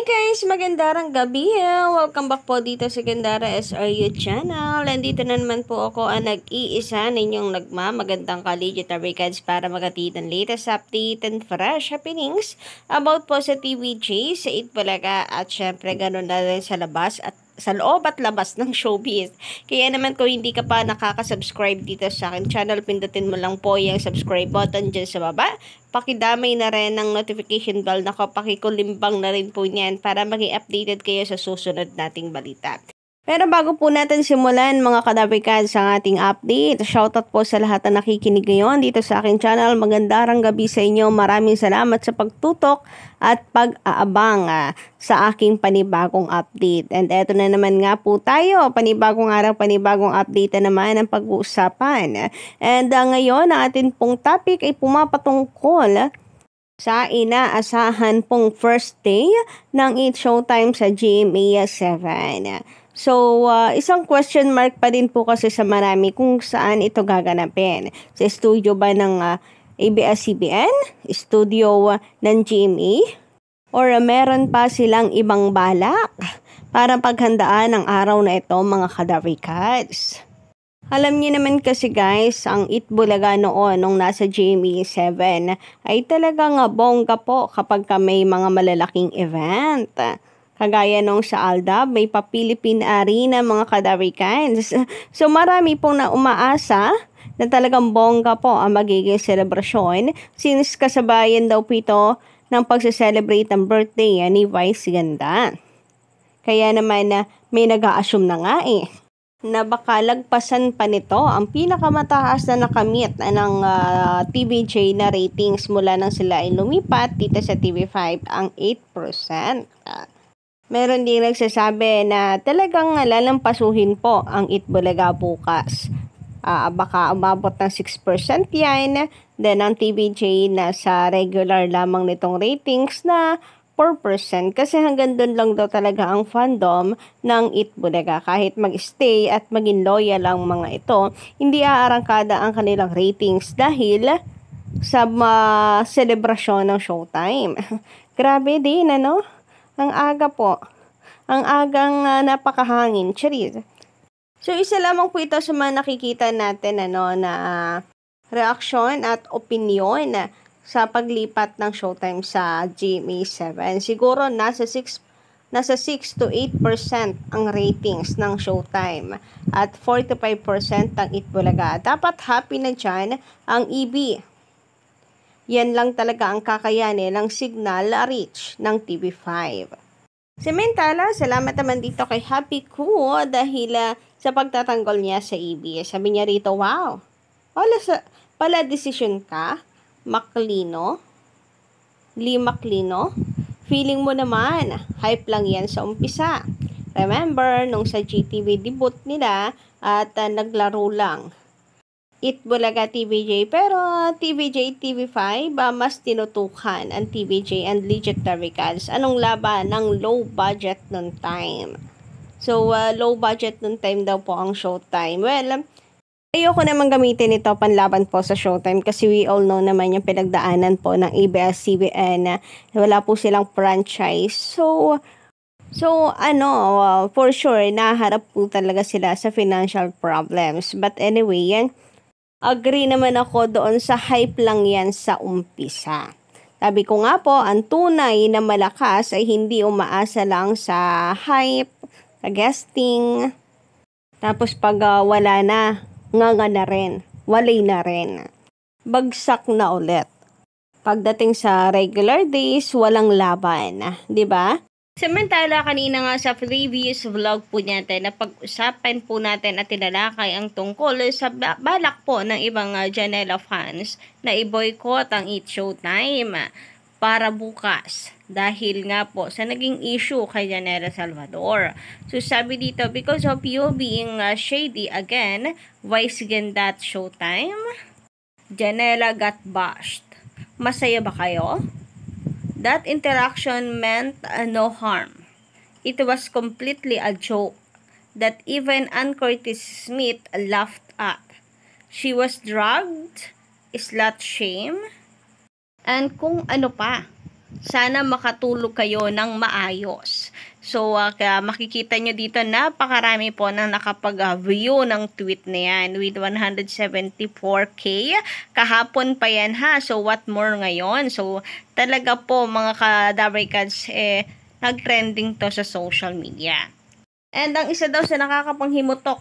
Guys, magandang gabi. Welcome back po dito sa Gandara SRU channel. Nandito na naman po ako ang nag-iisa ninyong nagmamagandang ka-digital records para magatid ang latest update and fresh happenings about po sa TVJ, sa Itbulaga at syempre ganun na rin sa labas at sa loob at labas ng showbiz. Kaya naman kung hindi ka pa nakaka-subscribe dito sa akin channel, pindutin mo lang po yung subscribe button dyan sa baba. Pakidamay na rin ng notification bell na pakikulimbang na rin po niyan para maging updated kayo sa susunod nating balita. Pero bago po natin simulan mga kadabikan sa ating update, shoutout po sa lahat na nakikinig ngayon dito sa aking channel. Magandang gabi sa inyo. Maraming salamat sa pagtutok at pag-aabang sa aking panibagong update. And eto na naman nga po tayo, panibagong araw, panibagong update na naman ang pag-uusapan. And ngayon, ang ating pong topic ay pumapatungkol sa inaasahan pong first day ng Eat Showtime sa GMA 7. So, isang question mark pa din po kasi sa marami kung saan ito gaganapin. Sa studio ba ng ABS-CBN? Studio ng GMA? Or meron pa silang ibang balak para paghandaan ang araw na ito mga kadarikas? Alam niyo naman kasi guys, ang Itbulaga noon nung nasa GMA 7 ay talagang bongga po kapag may mga malalaking event. Kagaya nung sa Aldab, may pa-Philippine Arena mga kadarikans. So marami pong na umaasa na talagang bongga po ang magiging selebrasyon since kasabayan daw po ito ng pagse-celebrate ng birthday ni Vice Ganda. Kaya naman may nag-a-assume na nga na baka lagpasan pa nito ang pinakamataas na nakamit ng TVJ na ratings mula nang sila ay lumipat dito sa TV5 ang 8%. Meron din nagsasabi na talagang lalampasuhin po ang Itbulaga bukas. Baka umabot ng 6% yan. Then ang TVJ na sa regular lamang nitong ratings na 4% kasi hanggang doon lang daw talaga ang fandom ng Itbulaga. Kahit mag-stay at maging loyal ang mga ito, hindi aarangkada ang kanilang ratings dahil sa selebrasyon ng Showtime. Grabe din, ano? Ang aga po. Ang agang napakahangin. Charis. So, isa lamang po ito sa mga nakikita natin na reaksyon at opinion sa paglipat ng Showtime sa GMA 7. Siguro nasa 6 to 8% ang ratings ng Showtime at 45% ang Itbulaga. Dapat happy na dyan ang EB. Yan lang talaga ang kakayanin ng signal reach ng TV5. Samantala, salamat naman dito kay Happy Koo dahil sa pagtatanggol niya sa EB. Sabi niya rito, wow, pala decision ka, Maklino, Lee Maklino. Feeling mo naman, hype lang yan sa umpisa. Remember, nung sa GTV debut nila at naglaro lang Itbulaga TVJ, pero TVJ TV5 mas tinutukan ang TVJ and Legendary Cats. Anong laban ng low budget nun time? So, low budget nun time daw po ang Showtime. Well, ayoko naman gamitin ito panlaban po sa Showtime kasi we all know naman yung pinagdaanan po ng ABS-CBN na wala po silang franchise. So for sure, naharap po talaga sila sa financial problems. But anyway, agree naman ako doon sa hype lang yan sa umpisa. Sabi ko nga po, ang tunay na malakas ay hindi umaasa lang sa hype, sa guesting. Tapos pag wala na, nga na rin, walay na rin. Bagsak na ulit. Pagdating sa regular days, walang laban. 'Di ba? Samantala, kanina nga sa previous vlog po natin, na pag-usapan po natin at tinalakay ang tungkol sa balak po ng ibang Janela fans na i-boycott ang Eat Showtime para bukas. Dahil nga po sa naging issue kay Janela Salvador. So sabi dito, because of you being shady again, Vice Ganda at Showtime, Janela got bashed. Masaya ba kayo? That interaction meant no harm. It was completely a joke that even Ann Curtis Smith laughed at. She was drugged, slut shame, and kung ano pa. Sana makatulog kayo ng maayos. So, makikita nyo dito, napakarami po nang nakapag-view ng tweet na yan with 174K. Kahapon pa yan ha. So, what more ngayon? So, talaga po mga ka-Dabarkads, nag-trending to sa social media. And ang isa daw sa nakakapanghimutok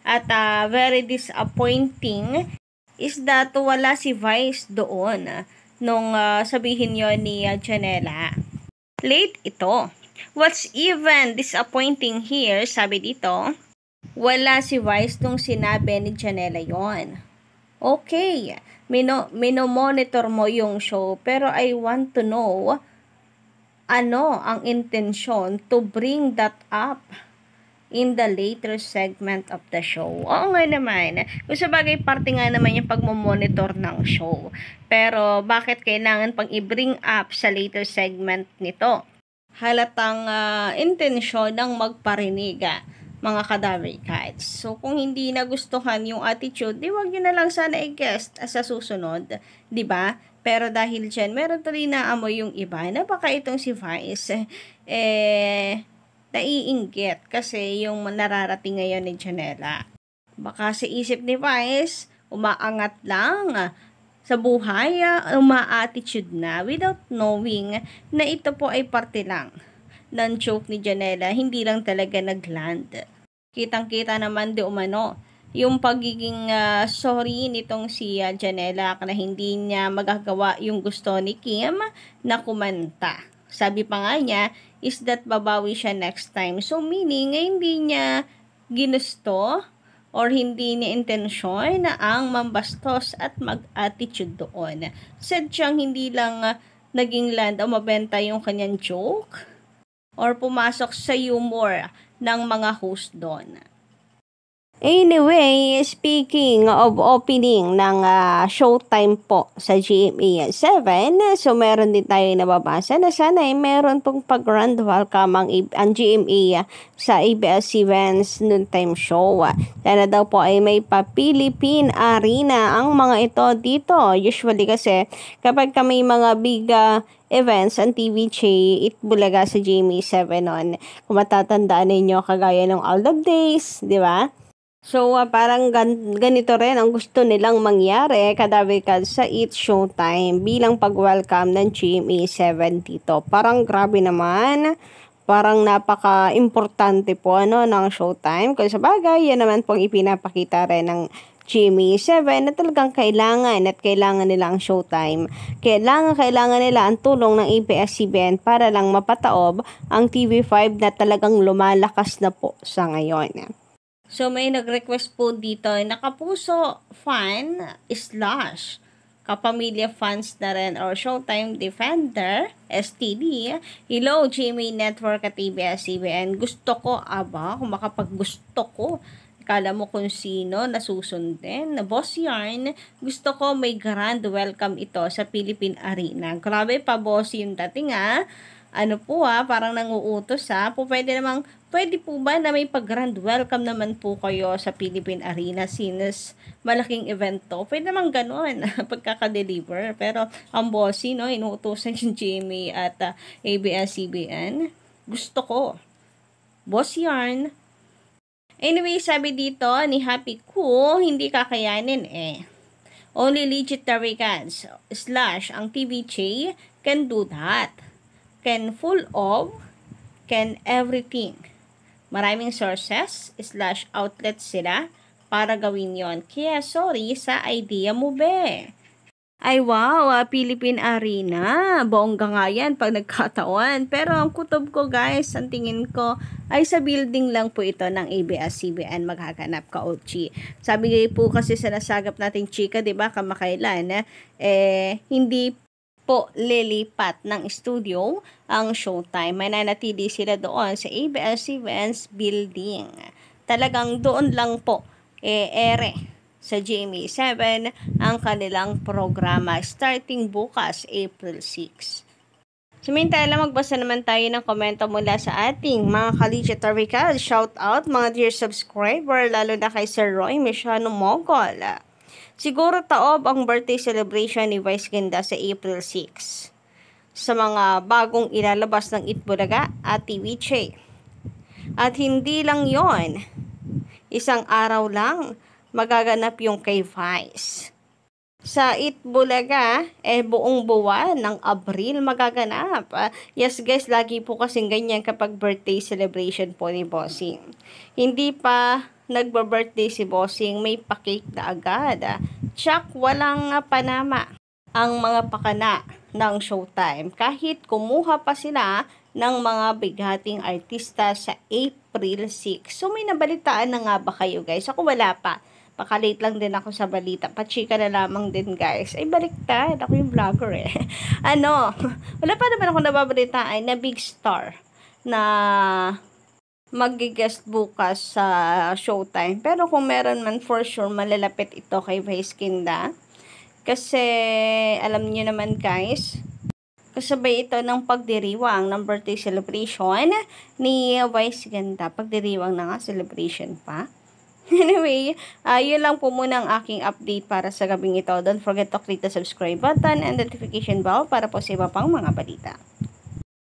at very disappointing is that wala si Vice doon nung sabihin yon ni Janela. Late ito. What's even disappointing here, sabi dito, wala si Vice nung sinabi ni Janela yon. Okay, minomonitor mo yung show, pero I want to know ano ang intensyon to bring that up in the later segment of the show. Oo nga naman. Kung sa bagay, parte nga naman yung pagmamonitor ng show. Pero bakit kailangan pang i-bring up sa later segment nito? Halatang intensyon ng magparinig, mga Kadabarkads. So, kung hindi nagustuhan yung attitude, di wag nyo na lang sana i-guest sa susunod. Di ba? Pero dahil dyan, meron tuloy na amoy yung iba na baka itong si Vice, naiinggit kasi yung nararating ngayon ni Janela. Baka sa isip ni Vice, umaangat lang sa buhay, uma-attitude na without knowing na ito po ay parte lang ng joke ni Janela, hindi lang talaga nagland. Kitang-kita naman di umano yung pagiging sorry nitong si Janela na hindi niya magagawa yung gusto ni Kim na kumanta. Sabi pa nga niya, is that babawi siya next time. So, meaning, hindi niya ginusto or hindi niya intensyon na ang mambastos at mag-attitude doon. Sadyang hindi lang naging land o mabenta yung kanyang joke or pumasok sa humor ng mga host doon. Anyway, speaking of opening ng Showtime po sa GMA 7, so meron din tayo nababasa na sana ay meron pong pag-grand welcome ang GMA sa ABS-CBN's noontime show. Sana daw po ay may pa-Philippine Arena ang mga ito dito. Usually kasi kapag may mga big events ang TVJ, Itbulaga sa GMA 7 on. Kung matatandaan ninyo, kagaya ng All the Days, di ba? So, parang ganito rin ang gusto nilang mangyari, Kadabarkads, sa It's Showtime bilang pag-welcome ng GMA 7 dito. Parang grabe naman, parang napaka-importante po ng Showtime. Kung sa bagay, yan naman pong ipinapakita rin ng GMA 7 na talagang kailangan nila ang Showtime. Kailangan nila ang tulong ng ABS-CBN para lang mapataob ang TV5 na talagang lumalakas na po sa ngayon. So, may nag-request po dito, nakapuso fan / kapamilya fans na rin or Showtime Defender, STD. Hello, GMA Network at ABS-CBN. Gusto ko, kung makapag-gusto ko, kala mo kung sino nasusundin. Boss Yarn, gusto ko may grand welcome ito sa Philippine Arena. Grabe pa, boss, yung dating ano po parang nanguutos pwede po ba na may pag-grand welcome naman po kayo sa Philippine Arena since malaking event to? Pwede naman ganun pagkaka-deliver. Pero ang bossy, inuutosan yung GMA at ABS-CBN. Gusto ko. Boss Yarn. Anyway, sabi dito ni Happy Cool, hindi kakayanin Only legit Dabarkads / ang TVJ can do that. Can full of, can everything. Maraming sources / outlets sila para gawin yon. Kaya sorry sa idea mo, be. Ay wow, Philippine Arena. Bongga nga yan pag nagkataon. Pero ang kutob ko guys, ang tingin ko ay sa building lang po ito ng ABS-CBN maghaganap ka Ochi. Sabi po kasi sa nasagap nating chika, 'di ba, kamakailan, hindi po lilipat ng studio ang Showtime. Mananatili sila doon sa ABS-CBN's building. Talagang doon lang po sa GMA 7 ang kanilang programa starting bukas April 6. Samantala, magbasa naman tayo ng komento mula sa ating mga ka-legit Dabarkads. Shout out mga dear subscriber, lalo na kay Sir Roy Mesiano Mogol. Siguro taob ang birthday celebration ni Vice Ganda sa April 6. sa mga bagong ilalabas ng Itbulaga at TVJ. At hindi lang yon, isang araw lang magaganap yung kay Vice. Sa Itbulaga, buong buwan ng Abril magaganap. Yes guys, lagi po kasing ganyan kapag birthday celebration po ni Bossing. Hindi pa nagba-birthday si Bossing, may pa-cake na agad. Tsak, walang panama ang mga pakana ng Showtime. Kahit kumuha pa sila ng mga bighating artista sa April 6. So may nabalitaan na nga ba kayo guys? Ako wala pa. Pakalate lang din ako sa balita. Pachika na lamang din guys. Ay baliktad. Ako yung vlogger eh. Wala pa naman ako nababalitaan na big star na mag-guest bukas sa Showtime. Pero kung meron man, for sure malalapit ito kay Vice Ganda. Kasi alam niyo naman guys, kasabay ito ng pagdiriwang ng birthday celebration ni Vice Ganda. Pagdiriwang na nga, celebration pa. Anyway, yun lang po muna ang aking update para sa gabing ito. Don't forget to click the subscribe button and notification bell para po sa iba pang mga balita.